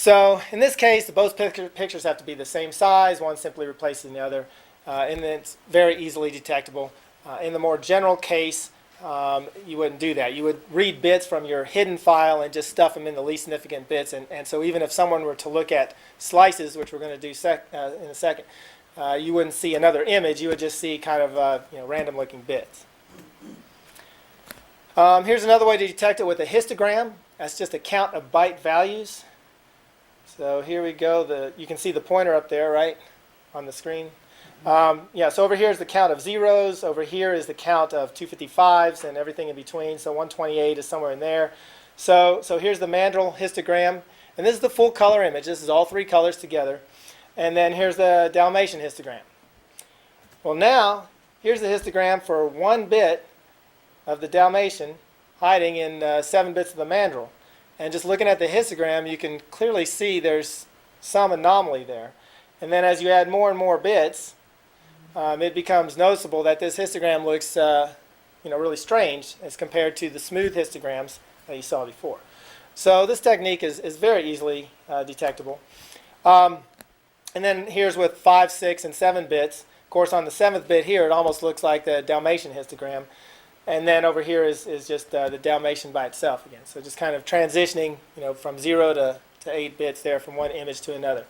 So in this case, both pictures have to be the same size. One simply replaces the other, and then it's very easily detectable. In the more general case, you wouldn't do that. You would read bits from your hidden file and just stuff them in the least significant bits. And so even if someone were to look at slices, which we're going to do in a second, you wouldn't see another image. You would just see kind of random-looking bits. Here's another way to detect it with a histogram. That's just a count of byte values. So here we go. You can see the pointer up there, right, on the screen. So over here is the count of zeros. Over here is the count of 255s and everything in between. So 128 is somewhere in there. So here's the mandrel histogram. And this is the full color image. This is all three colors together. And then here's the Dalmatian histogram. Well, now, here's the histogram for 1 bit of the Dalmatian hiding in 7 bits of the mandrel. And just looking at the histogram, you can clearly see there's some anomaly there. And then as you add more and more bits, it becomes noticeable that this histogram looks really strange as compared to the smooth histograms that you saw before. So this technique is very easily detectable. And then here's with 5, 6, and 7 bits. Of course, on the 7th bit here, it almost looks like the Dalmatian histogram. And then over here is just the Dalmatian by itself again. So just kind of transitioning from 0 to 8 bits there from one image to another.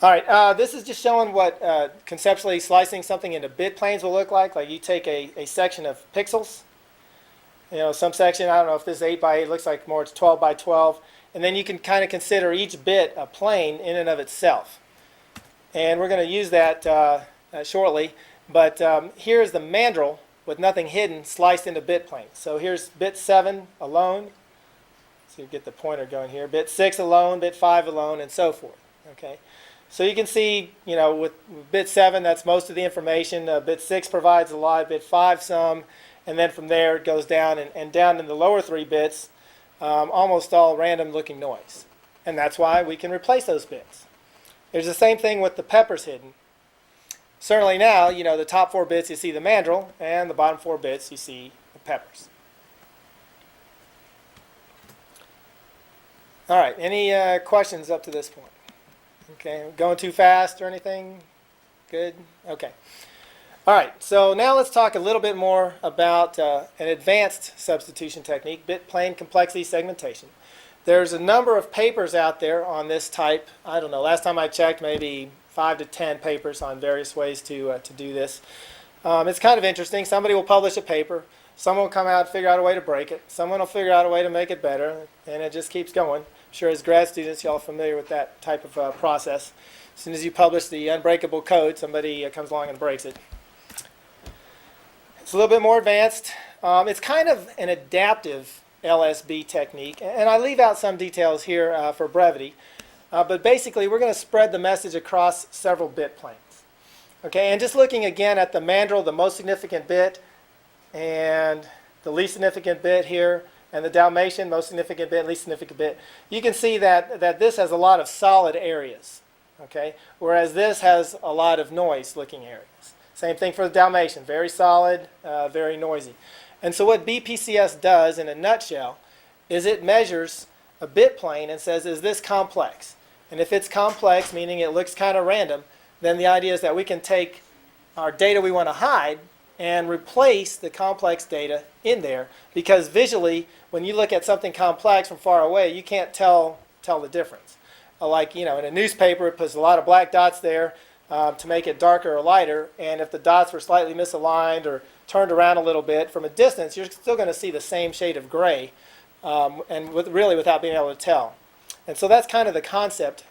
All right, this is just showing what conceptually slicing something into bit planes will look like. Like you take a section of pixels, some section, I don't know if this is 8 by 8, looks like more it's 12 by 12. And then you can kind of consider each bit a plane in and of itself. And we're going to use that shortly. But here's the mandrel with nothing hidden sliced into bit planes. So here's bit 7 alone. So you get the pointer going here. Bit 6 alone, bit 5 alone, and so forth. Okay. So you can see, with bit 7, that's most of the information. Bit 6 provides a lot, bit 5 some, and then from there it goes down, and down in the lower 3 bits, almost all random-looking noise. And that's why we can replace those bits. There's the same thing with the peppers hidden. Certainly now, the top 4 bits you see the mandrel, and the bottom 4 bits you see the peppers. All right, any questions up to this point? Okay, going too fast or anything? Good? Okay. All right, so now let's talk a little bit more about an advanced substitution technique, bit plane complexity segmentation. There's a number of papers out there on this type. I don't know, last time I checked, maybe 5 to 10 papers on various ways to do this. It's kind of interesting. Somebody will publish a paper. Someone will come out and figure out a way to break it. Someone will figure out a way to make it better, and it just keeps going. I'm sure as grad students, y'all are familiar with that type of process. As soon as you publish the unbreakable code, somebody comes along and breaks it. It's a little bit more advanced. It's kind of an adaptive LSB technique, and I leave out some details here for brevity. But basically, we're going to spread the message across several bit planes. Okay, and just looking again at the mandrel, the most significant bit, and the least significant bit here, and the Dalmatian, most significant bit, least significant bit, you can see that this has a lot of solid areas, okay, whereas this has a lot of noise-looking areas. Same thing for the Dalmatian, very solid, very noisy. And so what BPCS does, in a nutshell, is it measures a bit plane and says, is this complex? And if it's complex, meaning it looks kind of random, then the idea is that we can take our data we want to hide and replace the complex data in there, because visually, when you look at something complex from far away, you can't tell the difference. Like, in a newspaper, it puts a lot of black dots there to make it darker or lighter, and if the dots were slightly misaligned or turned around a little bit, from a distance, you're still going to see the same shade of gray, and really without being able to tell. And so that's kind of the concept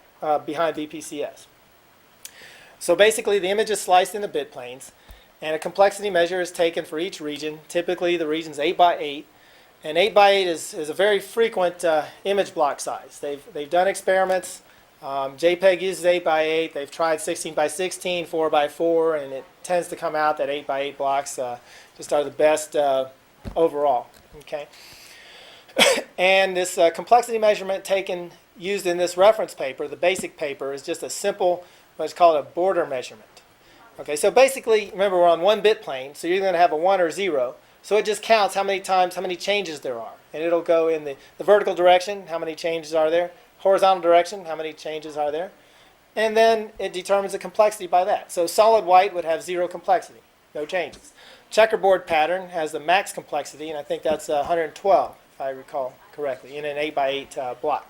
behind BPCS. So basically, the image is sliced into bit planes, and a complexity measure is taken for each region. Typically, the region's 8 by 8, and 8 by 8 is a very frequent image block size. They've done experiments. Jpeg uses 8 by 8. They've tried 16 by 16, 4 by 4, and it tends to come out that 8 by 8 blocks just are the best overall. Okay. And this complexity measurement used in this reference paper, the basic paper, is just a simple, what's called a border measurement. Okay, so basically, remember, we're on one bit plane, so you're going to have a 1 or 0. So it just counts how many changes there are. and it'll go in the vertical direction, how many changes are there, horizontal direction, how many changes are there, and then it determines the complexity by that. So solid white would have 0 complexity, no changes. Checkerboard pattern has the max complexity, and I think that's 112, if I recall correctly, in an 8x8 block.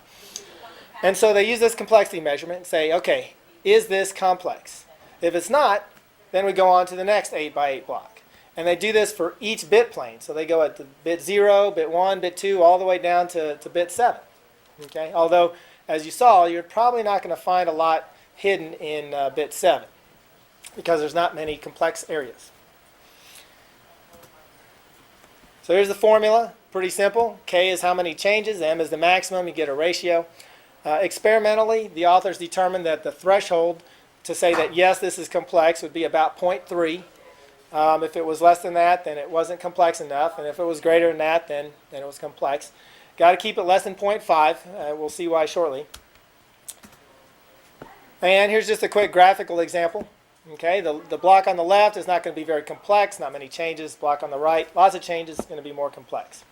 And so they use this complexity measurement and say, okay, is this complex? If it's not, then we go on to the next 8x8 block. And they do this for each bit plane. So they go at the bit 0, bit 1, bit 2, all the way down to bit 7. Okay? Although, as you saw, you're probably not going to find a lot hidden in bit 7 because there's not many complex areas. So here's the formula. Pretty simple. K is how many changes. M is the maximum. You get a ratio. Experimentally, the authors determined that the threshold to say that, yes, this is complex would be about 0.3. If it was less than that, then it wasn't complex enough. And if it was greater than that, then it was complex. Got to keep it less than 0.5. We'll see why shortly. And here's just a quick graphical example. Okay, the block on the left is not going to be very complex, not many changes. Block on the right, lots of changes, going to be more complex.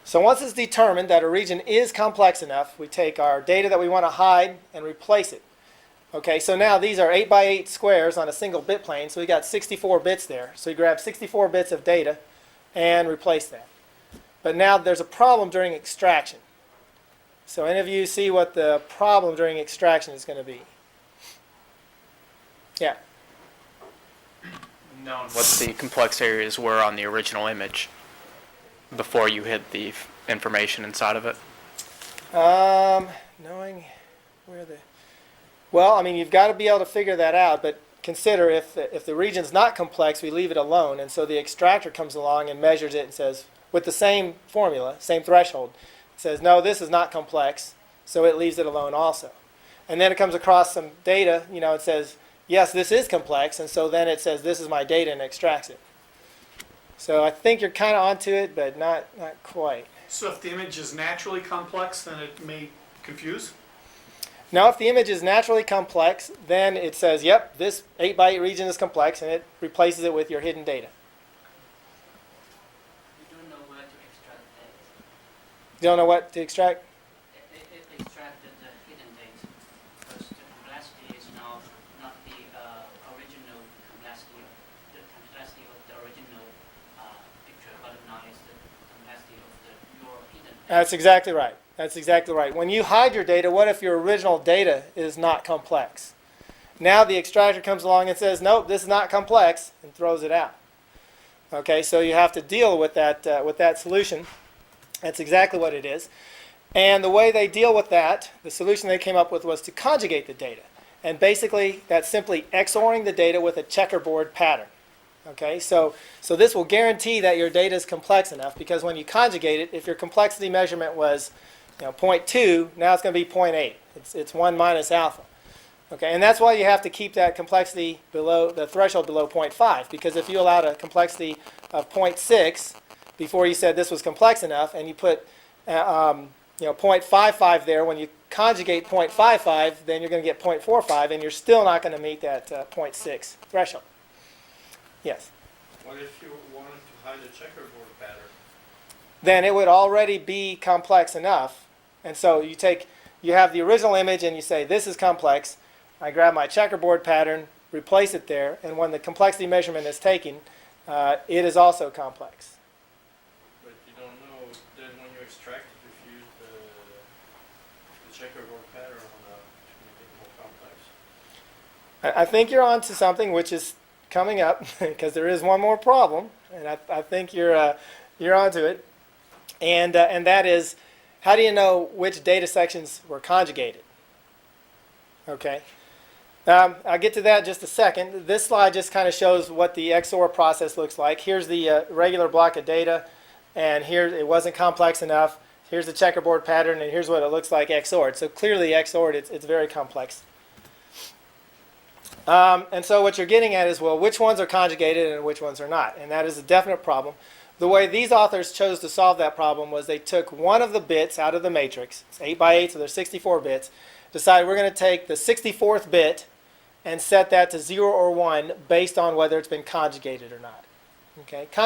So once it's determined that a region is complex enough, we take our data that we want to hide and replace it. Okay, so now these are 8x8 squares on a single bit plane, so we got 64 bits there. So you grab 64 bits of data and replace that. But now there's a problem during extraction. So any of you see what the problem during extraction is going to be? Yeah. Known what the complex areas were on the original image before you hid the information inside of it? Knowing where the... Well, I mean, you've got to be able to figure that out, but consider if the region's not complex, we leave it alone, and so the extractor comes along and measures it and says, with the same formula, same threshold, it says, no, this is not complex, so it leaves it alone also. And then it comes across some data, it says, yes, this is complex, and so then it says, this is my data, and extracts it. So I think you're kind of onto it, but not quite. So if the image is naturally complex, then it may confuse? Now, if the image is naturally complex, then it says, yep, this 8x8 region is complex, and it replaces it with your hidden data. You don't know where to extract that. You don't know what to extract? It extracted the hidden data, because the complexity is now not the original complexity of the original picture, but now it's the complexity of your hidden data. That's exactly right. That's exactly right. When you hide your data, what if your original data is not complex? Now the extractor comes along and says, nope, this is not complex, and throws it out. Okay, so you have to deal with that solution. That's exactly what it is. And the way they deal with that, the solution they came up with was to conjugate the data. And basically, that's simply XORing the data with a checkerboard pattern. Okay, so this will guarantee that your data is complex enough, because when you conjugate it, if your complexity measurement was 0.2, now it's going to be 0.8. It's 1 minus alpha. Okay, and that's why you have to keep that complexity below the threshold below 0.5, because if you allowed a complexity of 0.6 before you said this was complex enough, and you put 0.55 there, when you conjugate 0.55, then you're going to get 0.45, and you're still not going to meet that 0.6 threshold. Yes? What if you wanted to hide a checkerboard pattern? Then it would already be complex enough. And so you have the original image and you say, this is complex. I grab my checkerboard pattern, replace it there, and when the complexity measurement is taken, it is also complex. But you don't know, then when you extract it, if you use the checkerboard pattern to make it more complex. I think you're on to something which is coming up, because there is one more problem, and I think you're onto it. And that is, how do you know which data sections were conjugated? Okay. I'll get to that in just a second. This slide just kind of shows what the XOR process looks like. Here's the regular block of data, and here it wasn't complex enough. Here's the checkerboard pattern, and here's what it looks like XORed. So clearly XORed, it's very complex. And so what you're getting at is, well, which ones are conjugated and which ones are not? And that is a definite problem. The way these authors chose to solve that problem was they took one of the bits out of the matrix. It's 8x8, so there's 64 bits. Decided we're going to take the 64th bit and set that to 0 or 1 based on whether it's been conjugated or not. Okay, kind of